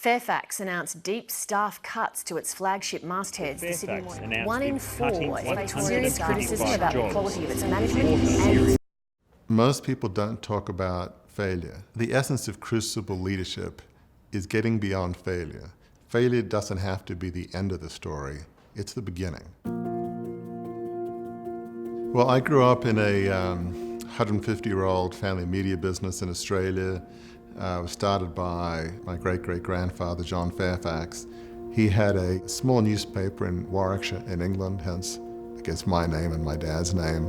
Fairfax announced deep staff cuts to its flagship mastheads. The Sydney Morning. 1 in 4 face serious criticism about the quality of its management. Most people don't talk about failure. The essence of Crucible Leadership is getting beyond failure. Failure doesn't have to be the end of the story, it's the beginning. Well, I grew up in a 150-year-old family media business in Australia. It was started by my great-great-grandfather, John Fairfax. He had a small newspaper in Warwickshire in England, hence, I guess, my name and my dad's name,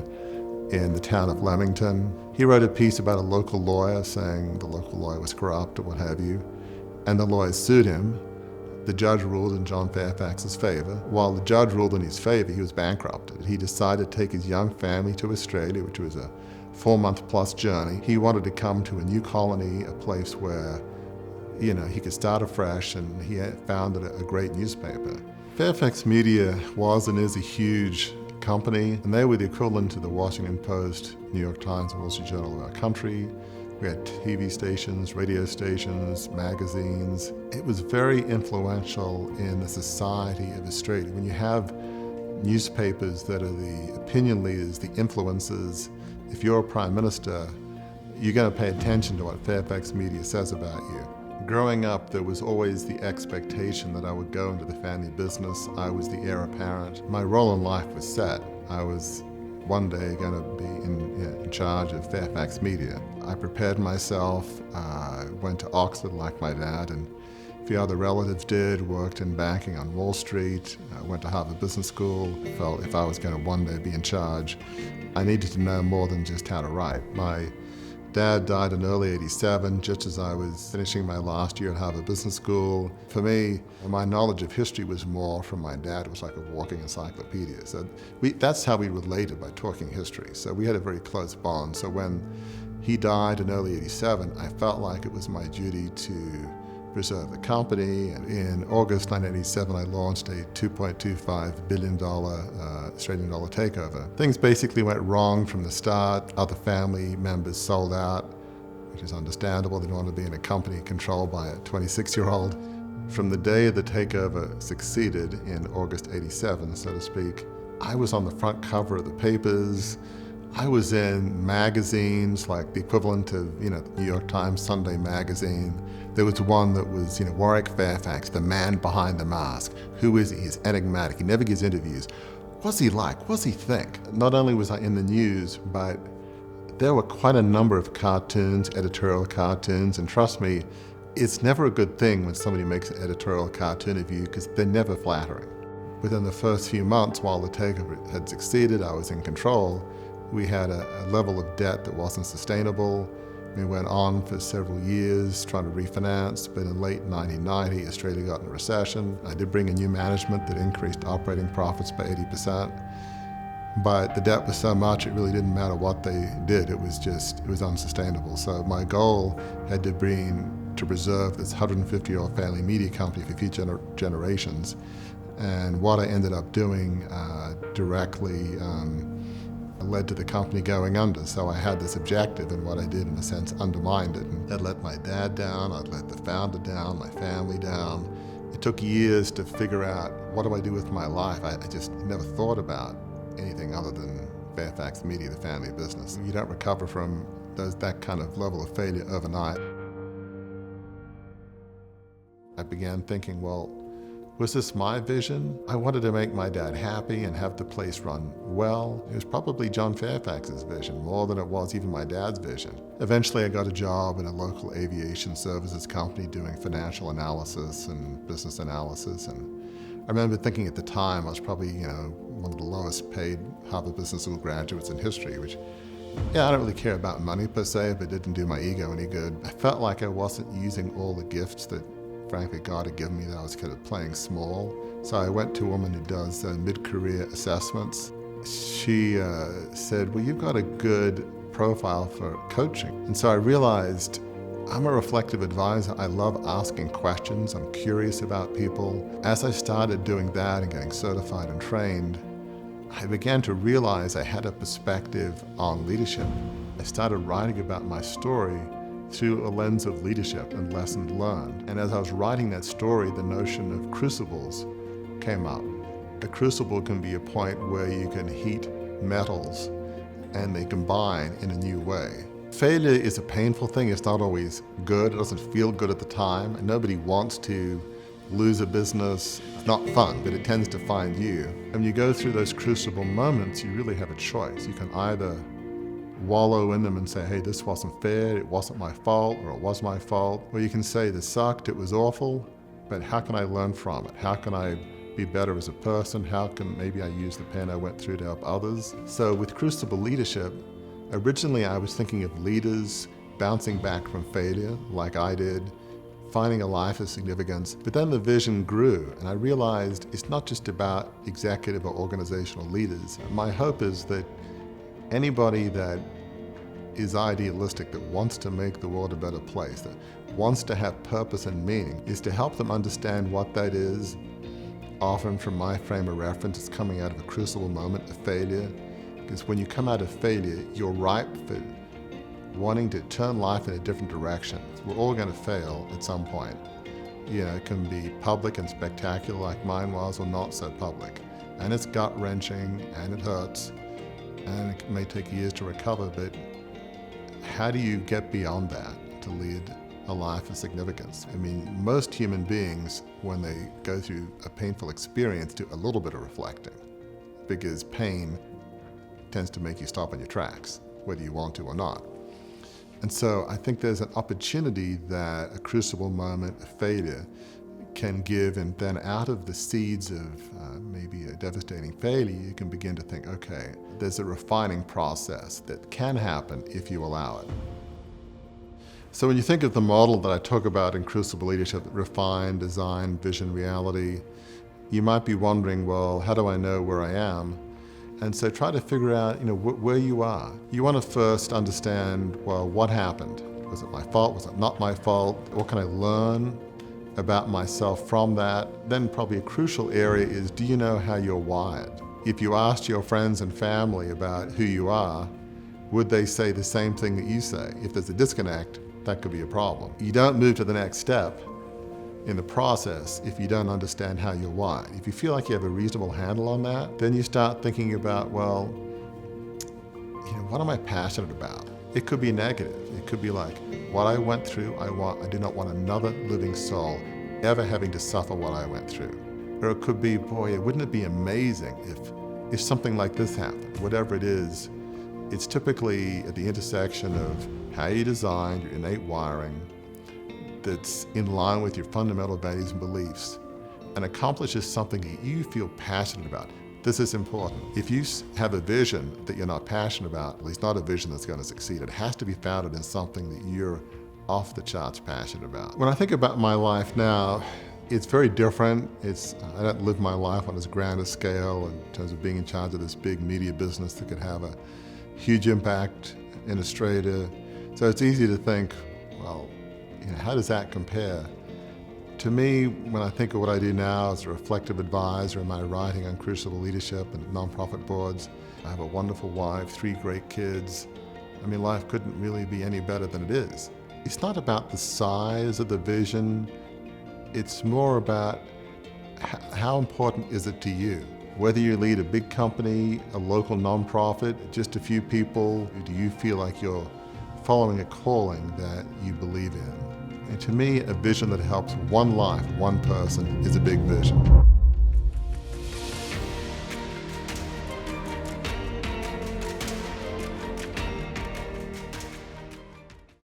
in the town of Leamington. He wrote a piece about a local lawyer saying the local lawyer was corrupt or what have you, and the lawyer sued him. The judge ruled in John Fairfax's favor. While the judge ruled in his favor, he was bankrupted. He decided to take his young family to Australia, which was a 4-month-plus journey. He wanted to come to a new colony, a place where, he could start afresh, and he had founded a great newspaper. Fairfax Media was and is a huge company, and they were the equivalent to the Washington Post, New York Times, and Wall Street Journal of our country. We had TV stations, radio stations, magazines. It was very influential in the society of Australia. When you have newspapers that are the opinion leaders, the influencers, if you're a prime minister, you're going to pay attention to what Fairfax Media says about you. Growing up, there was always the expectation that I would go into the family business. I was the heir apparent. My role in life was set. I was one day going to be in charge of Fairfax Media. I prepared myself, went to Oxford like my dad, and a few other relatives did, worked in banking on Wall Street, went to Harvard Business School. Felt if I was going to one day be in charge, I needed to know more than just how to write. My dad died in early '87, just as I was finishing my last year at Harvard Business School. For me, my knowledge of history was more from my dad. It was like a walking encyclopedia. So that's how we related, by talking history. So we had a very close bond. So when he died in early '87, I felt like it was my duty to preserve the company. And in August 1987, I launched a $2.25 billion Australian dollar takeover. Things basically went wrong from the start. Other family members sold out, which is understandable. They didn't want to be in a company controlled by a 26-year-old. From the day the takeover succeeded in August '87, so to speak, I was on the front cover of the papers. I was in magazines like the equivalent of, the New York Times Sunday magazine. There was one that was, Warwick Fairfax, the man behind the mask. Who is he? He's enigmatic. He never gives interviews. What's he like? What's he think? Not only was I in the news, but there were quite a number of cartoons, editorial cartoons, and trust me, it's never a good thing when somebody makes an editorial cartoon of you because they're never flattering. Within the first few months, while the takeover had succeeded, I was in control. We had a level of debt that wasn't sustainable. We went on for several years trying to refinance, but in late 1990, Australia got in a recession. I did bring in new management that increased operating profits by 80%, but the debt was so much it really didn't matter what they did. It was unsustainable. So my goal had to be to preserve this 150-year-old family media company for future generations. And what I ended up doing directly led to the company going under. So I had this objective, and what I did, in a sense, undermined it. And I'd let my dad down, I'd let the founder down, my family down. It took years to figure out, what do I do with my life? I just never thought about anything other than Fairfax Media, the family business. You don't recover from that kind of level of failure overnight. I began thinking, well, was this my vision? I wanted to make my dad happy and have the place run well. It was probably John Fairfax's vision, more than it was even my dad's vision. Eventually I got a job in a local aviation services company doing financial analysis and business analysis. And I remember thinking at the time I was probably, one of the lowest paid Harvard Business School graduates in history, which, I don't really care about money per se, but it didn't do my ego any good. I felt like I wasn't using all the gifts that frankly God had given me, that I was kind of playing small. So I went to a woman who does mid-career assessments. She said, well, you've got a good profile for coaching. And so I realized I'm a reflective advisor. I love asking questions. I'm curious about people. As I started doing that and getting certified and trained, I began to realize I had a perspective on leadership. I started writing about my story, through a lens of leadership and lessons learned. And as I was writing that story, the notion of crucibles came up. A crucible can be a point where you can heat metals and they combine in a new way. Failure is a painful thing. It's not always good. It doesn't feel good at the time. And nobody wants to lose a business. It's not fun, but it tends to find you. And when you go through those crucible moments, you really have a choice. You can either wallow in them and say, hey, this wasn't fair, it wasn't my fault, or it was my fault. Or you can say, this sucked, it was awful, but how can I learn from it? How can I be better as a person? How can maybe I use the pain I went through to help others? So with Crucible Leadership, originally I was thinking of leaders bouncing back from failure, like I did, finding a life of significance. But then the vision grew, and I realized it's not just about executive or organizational leaders. My hope is that anybody that is idealistic, that wants to make the world a better place, that wants to have purpose and meaning, is to help them understand what that is. Often from my frame of reference, it's coming out of a crucible moment of failure. Because when you come out of failure, you're ripe for wanting to turn life in a different direction. We're all going to fail at some point. You know, it can be public and spectacular like mine was, or not so public. And it's gut-wrenching, and it hurts, and it may take years to recover, but how do you get beyond that to lead a life of significance? I mean, most human beings, when they go through a painful experience, do a little bit of reflecting, because pain tends to make you stop in your tracks, whether you want to or not. And so I think there's an opportunity that a crucible moment of failure can give, and then out of the seeds of maybe a devastating failure, you can begin to think, okay, there's a refining process that can happen if you allow it. So when you think of the model that I talk about in Crucible Leadership, refine, design, vision, reality, you might be wondering, well, how do I know where I am? And so try to figure out, where you are. You want to first understand, well, what happened? Was it my fault? Was it not my fault? What can I learn about myself from that? Then probably a crucial area is, do you know how you're wired? If you asked your friends and family about who you are, would they say the same thing that you say? If there's a disconnect, that could be a problem. You don't move to the next step in the process if you don't understand how you're wired. If you feel like you have a reasonable handle on that, then you start thinking about, well, what am I passionate about? It could be negative. It could be like, what I went through, I do not want another living soul ever having to suffer what I went through. Or it could be, boy, wouldn't it be amazing if something like this happened? Whatever it is, it's typically at the intersection of how you design, your innate wiring, that's in line with your fundamental values and beliefs, and accomplishes something that you feel passionate about. This is important. If you have a vision that you're not passionate about, at least not a vision that's going to succeed, it has to be founded in something that you're off the charts passionate about. When I think about my life now, it's very different. I don't live my life on as grand a scale in terms of being in charge of this big media business that could have a huge impact in Australia. So it's easy to think, well, how does that compare? To me, when I think of what I do now as a reflective advisor in my writing on Crucible Leadership and nonprofit boards, I have a wonderful wife, 3 great kids. I mean, life couldn't really be any better than it is. It's not about the size of the vision. It's more about how important is it to you? Whether you lead a big company, a local nonprofit, just a few people, do you feel like you're following a calling that you believe in? And to me, a vision that helps one life, one person, is a big vision.